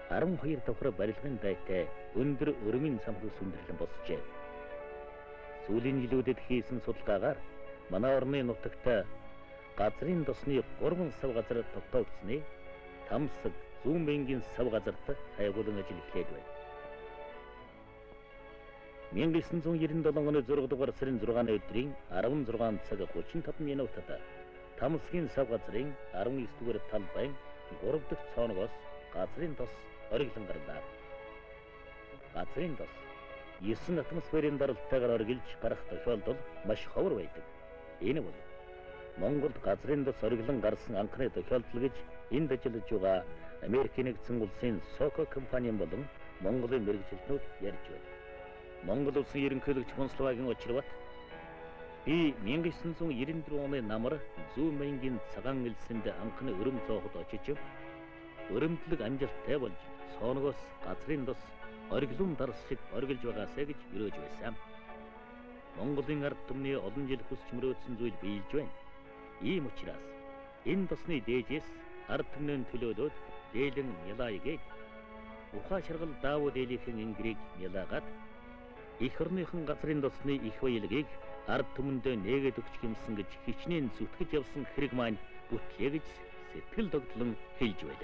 12 давхар барилгын дайтай өндөр өрмийн самбал сүндэрлэн босжээ. Сүүлийн жилүүдэд хийсэн судалгаагаар манай орны нутагт газрын тосны 3 сав газар тогтоогдсны Тамсаг, Зүүнбэнгийн сав газарт хайгуулан ажил эхлээд байна. 1997 оны 6 дугаар сарын 6-ны өдрийн 16 цаг 35 минутад Тамсгийн сав газрын 19 дугаар талбайн 3 дахь цооногоос газрын тос ориглон гарлаа. Газрын тос 9 атмосферын даралтайгаар оргилж гарах тохиолдол маш ховор байдаг. Энэ бол Монголд газрын тос ориглон гарсан анхны тохиолдол гэж энд ажиллаж байгаа Америкийн нэгдсэн улсын Соко компани болон Монголын мэргэжилтнүүд ярьж байна. Монгол улсын ерөнхийлөгч Фонсловагийн очирват би 1994 оны намар Зүүнбэнгийн цагаан элсэнд анхны өрөм цоохот очиж өрөмтлөг амжилттай болж цооногоос газрын тос ориглон дарс шиг оргилж байгаасаа гэж өрөөж байсан. Монголын ард түмний олон жил хүсч мөрөөдсөн зүйл биелж байна. Ийм учраас энэ тосны дээжээс ард түмнээ төлөөлөөд дээлэн мялаагээд ухаан шаргал Даавууд ээлийнхэн ингрийг мялаагаад их орныхон газрын тосны их баялагийг ард түмэндээ нээгээд өгч гэмсэн гэж хичнээн зүтгэж явсан хэрэг маань бүтлээ гэж сэтгэл догтлон хэлж байлаа.